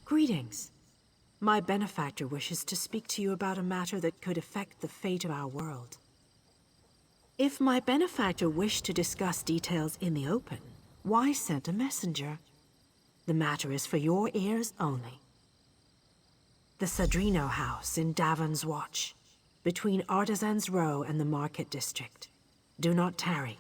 Greetings. My benefactor wishes to speak to you about a matter that could affect the fate of our world. If my benefactor wished to discuss details in the open, why send a messenger? The matter is for your ears only. The Sadrino House in Davon's Watch, between Artisans Row and the Market District. Do not tarry.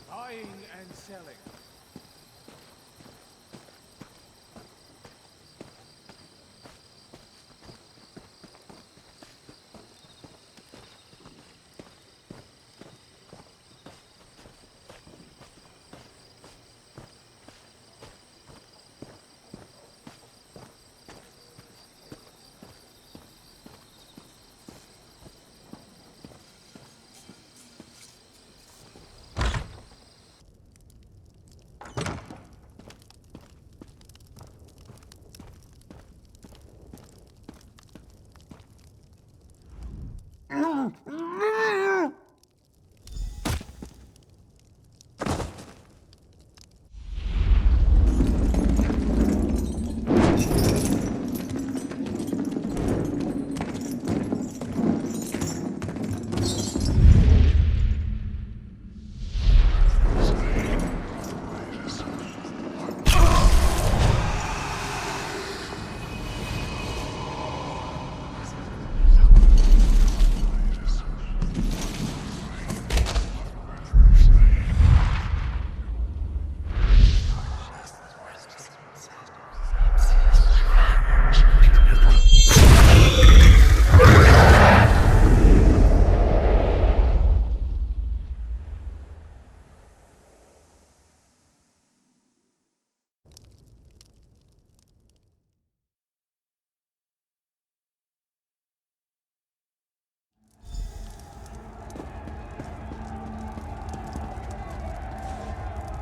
Buying and selling.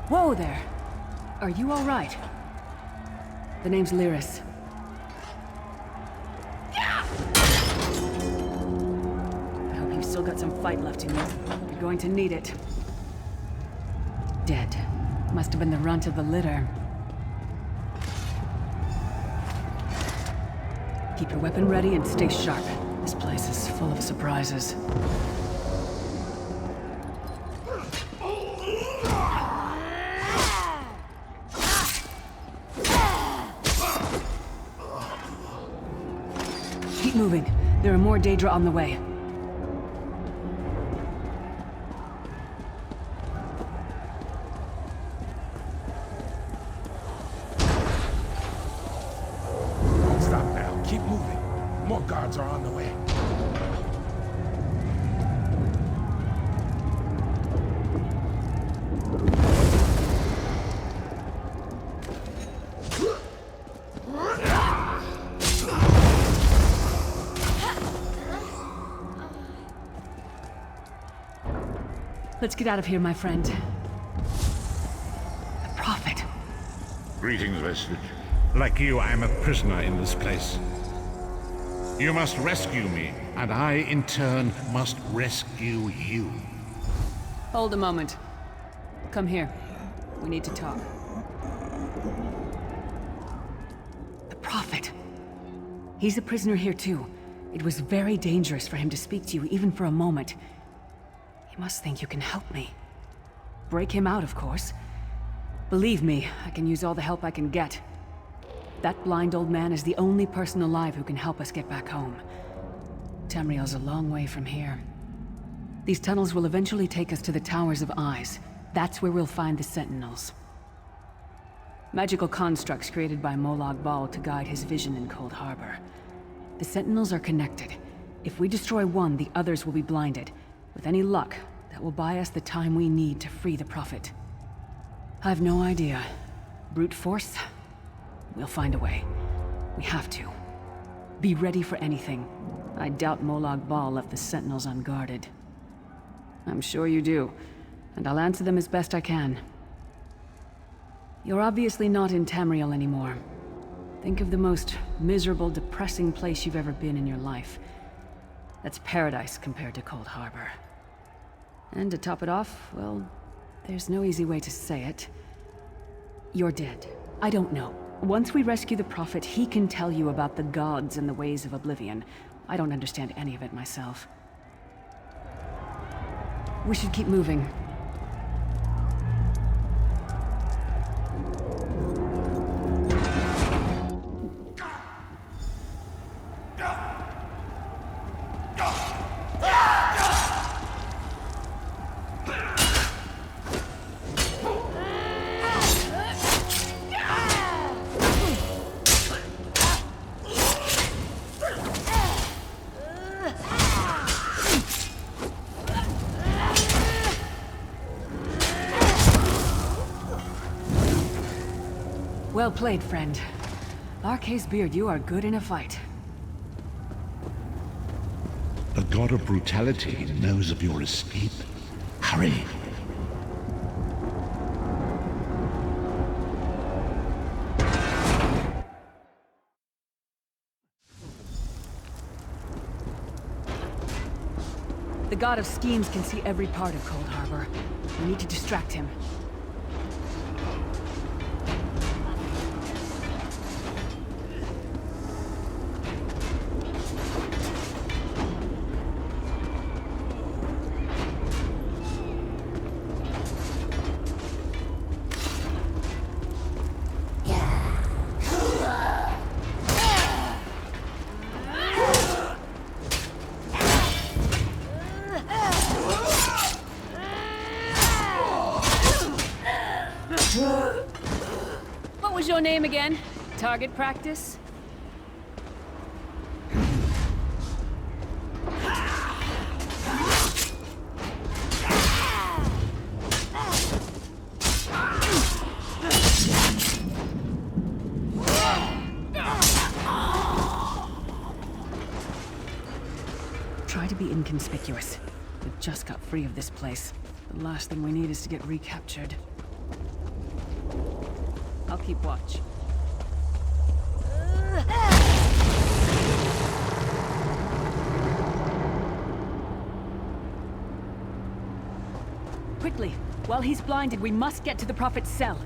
Whoa there! Are you alright? The name's Lyris. I hope you've still got some fight left in you. You're going to need it. Dead. Must have been the runt of the litter. Keep your weapon ready and stay sharp. This place is full of surprises. Keep moving. There are more Daedra on the way. Don't stop now. Keep moving. More guards are on the way. Let's get out of here, my friend. The Prophet. Greetings, Vestige. Like you, I'm a prisoner in this place. You must rescue me, and I, in turn, must rescue you. Hold a moment. Come here. We need to talk. The Prophet. He's a prisoner here too. It was very dangerous for him to speak to you, even for a moment. He must think you can help me. Break him out, of course. Believe me, I can use all the help I can get. That blind old man is the only person alive who can help us get back home. Tamriel's a long way from here. These tunnels will eventually take us to the Towers of Eyes. That's where we'll find the Sentinels. Magical constructs created by Molag Bal to guide his vision in Cold Harbor. The Sentinels are connected. If we destroy one, the others will be blinded. With any luck, that will buy us the time we need to free the Prophet. I've no idea. Brute force? We'll find a way. We have to. Be ready for anything. I doubt Molag Bal left the Sentinels unguarded. I'm sure you do, and I'll answer them as best I can. You're obviously not in Tamriel anymore. Think of the most miserable, depressing place you've ever been in your life. That's paradise compared to Cold Harbor. And to top it off, well, there's no easy way to say it. You're dead. I don't know. Once we rescue the Prophet, he can tell you about the gods and the ways of oblivion. I don't understand any of it myself. We should keep moving. Well played, friend. Arca's beard, you are good in a fight. The god of brutality knows of your escape. Hurry. The god of schemes can see every part of Cold Harbor. We need to distract him. What was your name again? Target practice? Try to be inconspicuous. We just got free of this place. The last thing we need is to get recaptured. I'll keep watch. Quickly! While he's blinded, we must get to the Prophet's cell.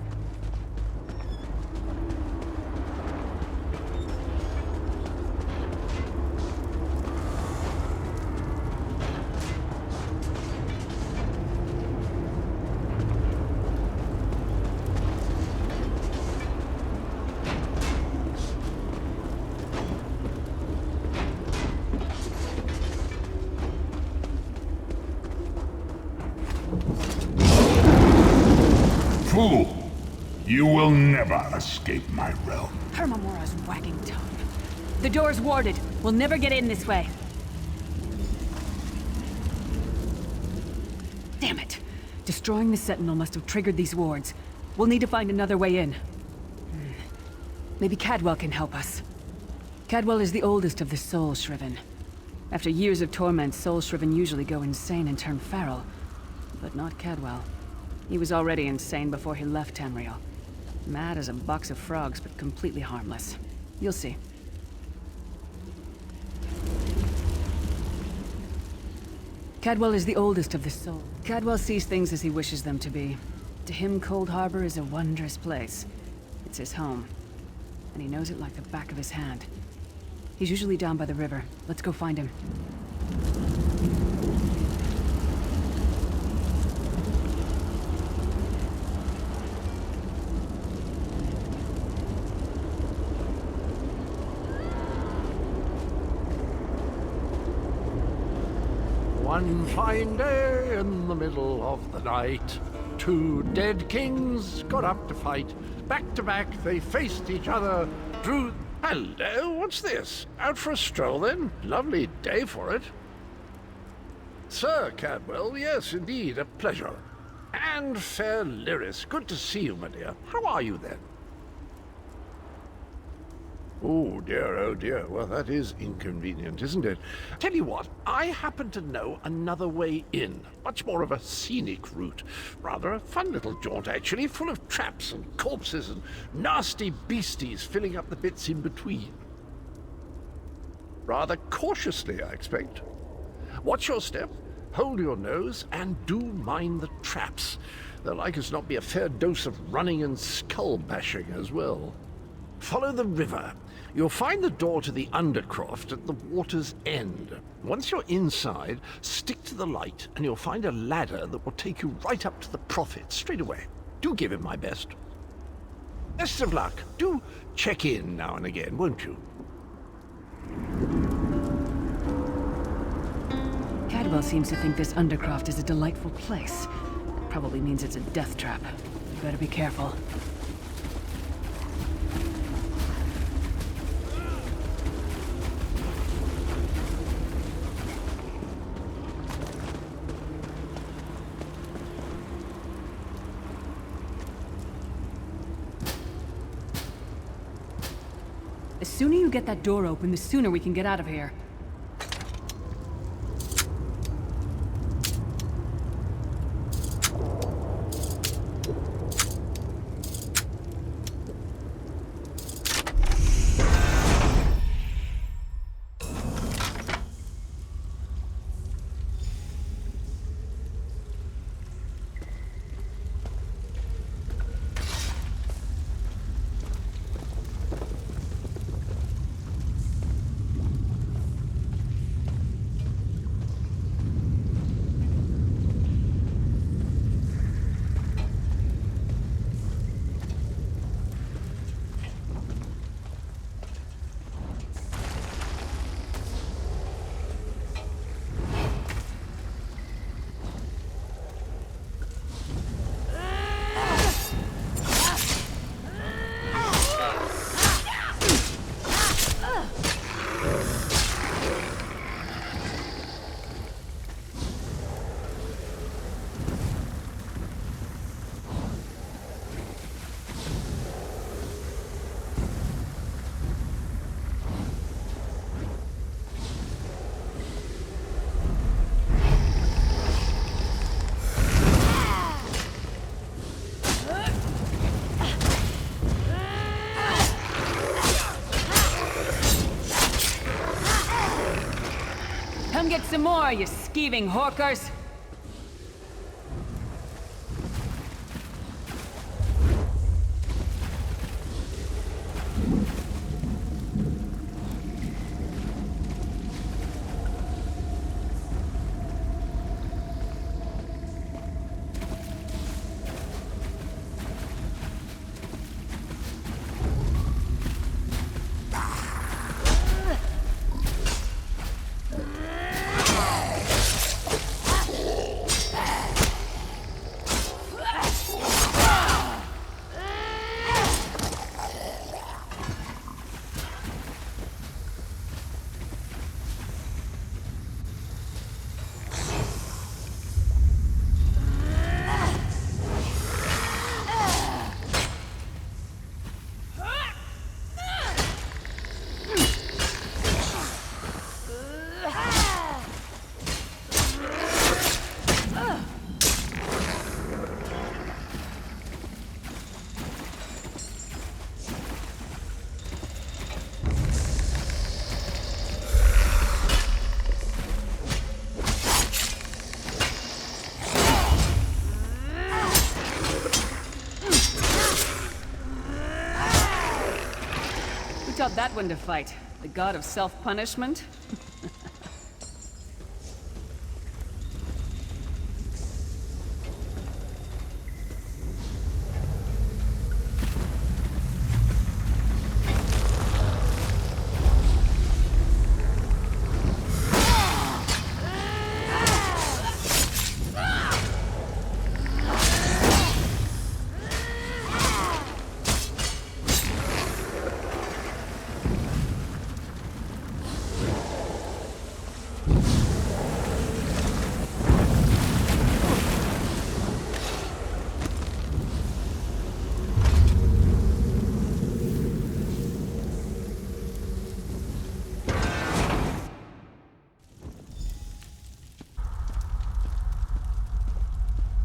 Fool! You will never escape my realm. Hermamora's wagging tongue. The door's warded. We'll never get in this way. Damn it! Destroying the Sentinel must have triggered these wards. We'll need to find another way in. Maybe Cadwell can help us. Cadwell is the oldest of the Soul Shriven. After years of torment, Soul Shriven usually go insane and turn feral. But not Cadwell. He was already insane before he left Tamriel. Mad as a box of frogs, but completely harmless. You'll see. Cadwell is the oldest of the soul. Cadwell sees things as he wishes them to be. To him, Cold Harbor is a wondrous place. It's his home. And he knows it like the back of his hand. He's usually down by the river. Let's go find him. One fine day in the middle of the night, two dead kings got up to fight. Back to back, they faced each other, drew... Hello, what's this? Out for a stroll, then? Lovely day for it. Sir Cadwell, yes, indeed, a pleasure. And fair Lyris, good to see you, my dear. How are you, then? Oh dear, well that is inconvenient, isn't it? Tell you what, I happen to know another way in. Much more of a scenic route. Rather a fun little jaunt, actually, full of traps and corpses and nasty beasties filling up the bits in between. Rather cautiously, I expect. Watch your step, hold your nose, and do mind the traps. There'll like as not be a fair dose of running and skull bashing as well. Follow the river. You'll find the door to the Undercroft at the water's end. Once you're inside, stick to the light, and you'll find a ladder that will take you right up to the Prophet straight away. Do give him my best. Best of luck. Do check in now and again, won't you? Cadwell seems to think this Undercroft is a delightful place. That probably means it's a death trap. You better be careful. The sooner you get that door open, the sooner we can get out of here. Come get some more, you skeeving hawkers! got that one to fight? The god of self-punishment?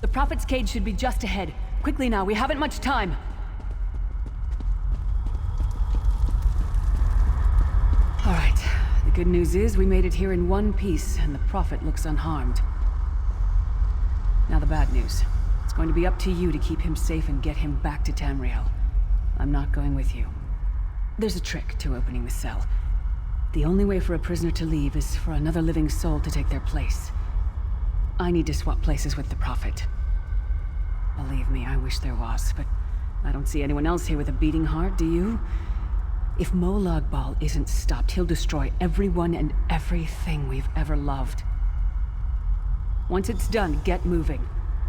The Prophet's cage should be just ahead. Quickly now, we haven't much time. All right. The good news is we made it here in one piece, and the Prophet looks unharmed. Now the bad news. It's going to be up to you to keep him safe and get him back to Tamriel. I'm not going with you. There's a trick to opening the cell. The only way for a prisoner to leave is for another living soul to take their place. I need to swap places with the Prophet. Believe me, I wish there was, but I don't see anyone else here with a beating heart, do you? If Molag Bal isn't stopped, he'll destroy everyone and everything we've ever loved. Once it's done, get moving.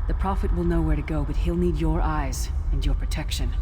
The Prophet will know where to go, but he'll need your eyes and your protection.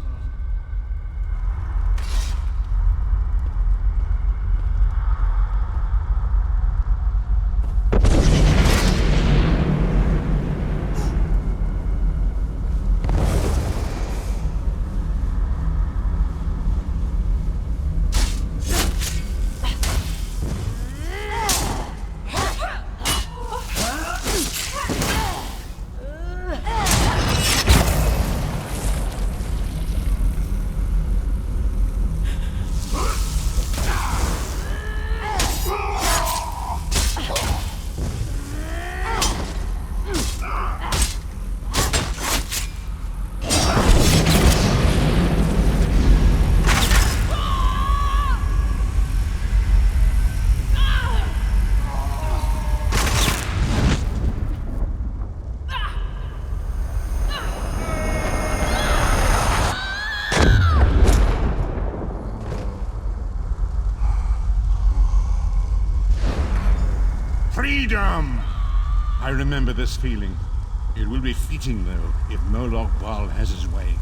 Freedom! I remember this feeling. It will be fleeting, though, if Molag Bal has his way.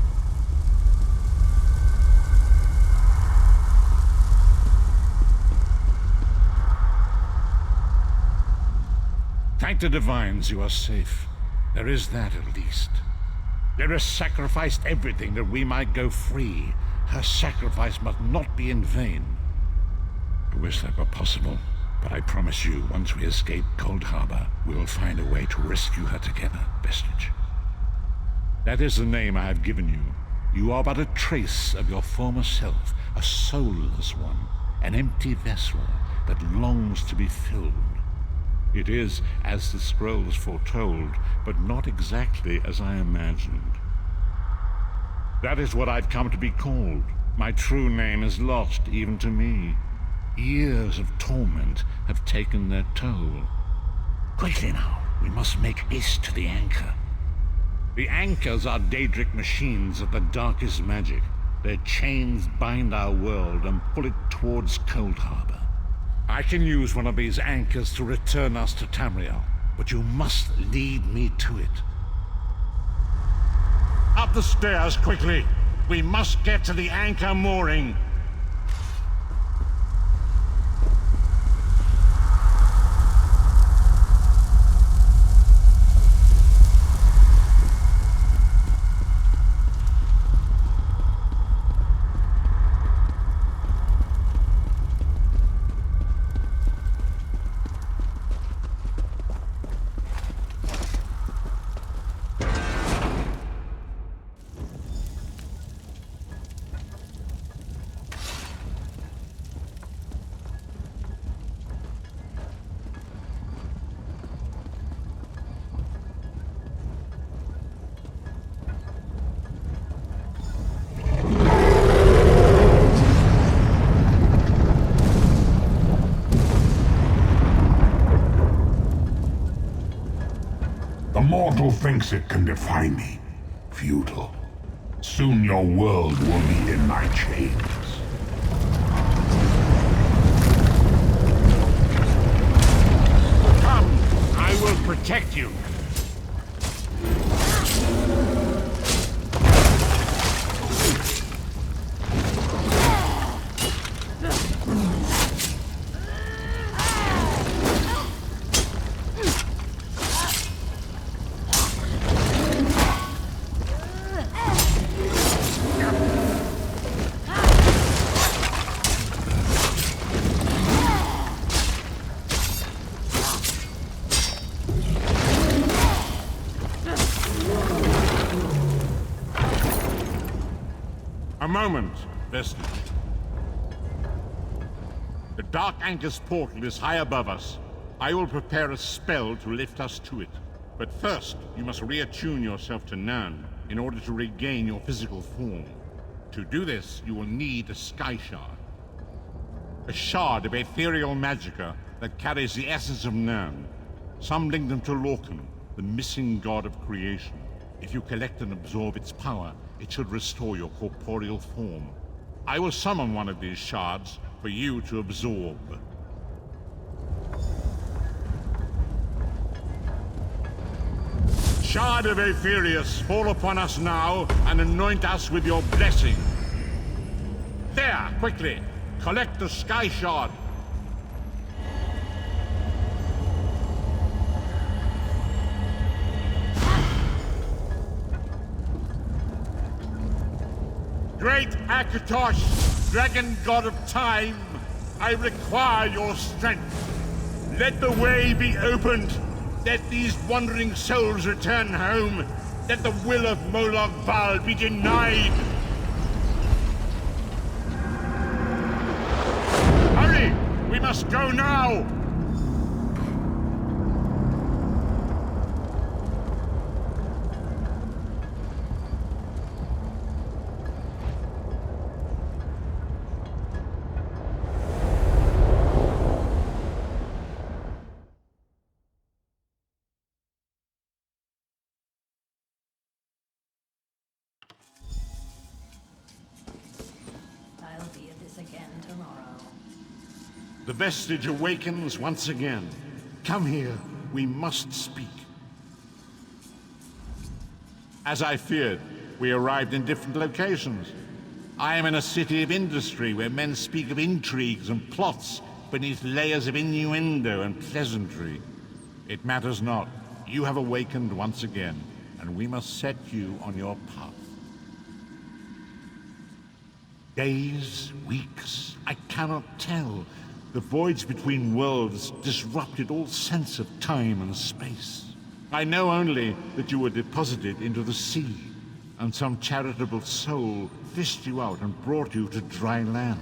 Thank the Divines you are safe. There is that, at least. Lyra sacrificed everything that we might go free. Her sacrifice must not be in vain. I wish that were possible. But I promise you, once we escape Cold Harbor, we will find a way to rescue her together, Vestige. That is the name I have given you. You are but a trace of your former self, a soulless one, an empty vessel that longs to be filled. It is, as the scrolls foretold, but not exactly as I imagined. That is what I've come to be called. My true name is lost even to me. Years of torment have taken their toll. Quickly now, we must make haste to the anchor. The anchors are Daedric machines of the darkest magic. Their chains bind our world and pull it towards Cold Harbor. I can use one of these anchors to return us to Tamriel, but you must lead me to it. Up the stairs, quickly! We must get to the anchor mooring! thinks it can defy me? Futile. Soon your world will be in my chains. Come, I will protect you. A moment, Vestige. The Dark Anchor's portal is high above us. I will prepare a spell to lift us to it. But first, you must reattune yourself to Nern in order to regain your physical form. To do this, you will need a Sky Shard. A shard of ethereal magicka that carries the essence of Nern. Some link them to Lorcan, the missing god of creation. If you collect and absorb its power, it should restore your corporeal form. I will summon one of these shards for you to absorb. Shard of Aetherius, fall upon us now and anoint us with your blessing. There, quickly! Collect the Sky Shard. Great Akatosh, dragon god of time, I require your strength. Let the way be opened. Let these wandering souls return home. Let the will of Molag Bal be denied. Hurry! We must go now! I'll be at this again tomorrow. The Vestige awakens once again. Come here, we must speak. As I feared, we arrived in different locations. I am in a city of industry where men speak of intrigues and plots beneath layers of innuendo and pleasantry. It matters not. You have awakened once again, and we must set you on your path. Days, weeks, I cannot tell. The voids between worlds disrupted all sense of time and space. I know only that you were deposited into the sea, and some charitable soul fished you out and brought you to dry land.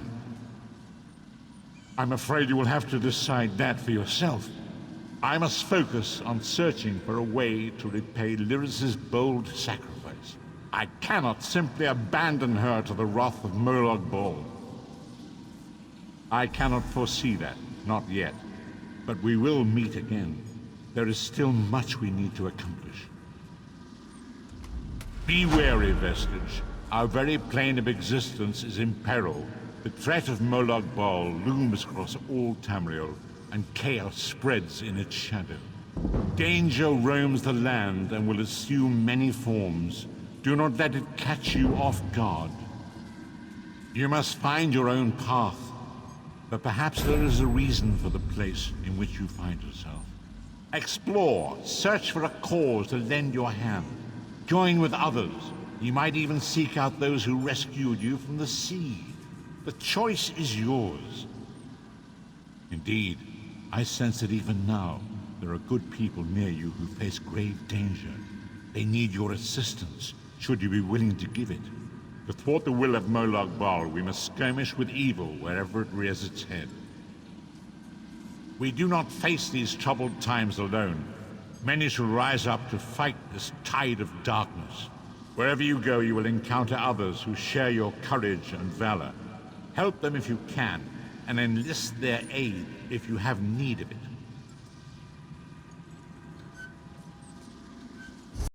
I'm afraid you will have to decide that for yourself. I must focus on searching for a way to repay Lyris's bold sacrifice. I cannot simply abandon her to the wrath of Molag Bal. I cannot foresee that, not yet. But we will meet again. There is still much we need to accomplish. Be wary, Vestige. Our very plane of existence is in peril. The threat of Molag Bal looms across all Tamriel, and chaos spreads in its shadow. Danger roams the land and will assume many forms. Do not let it catch you off guard. You must find your own path, but perhaps there is a reason for the place in which you find yourself. Explore, search for a cause to lend your hand. Join with others. You might even seek out those who rescued you from the sea. The choice is yours. Indeed, I sense that even now, there are good people near you who face grave danger. They need your assistance, should you be willing to give it. To thwart the will of Molag Bal, we must skirmish with evil wherever it rears its head. We do not face these troubled times alone. Many shall rise up to fight this tide of darkness. Wherever you go, you will encounter others who share your courage and valor. Help them if you can, and enlist their aid if you have need of it.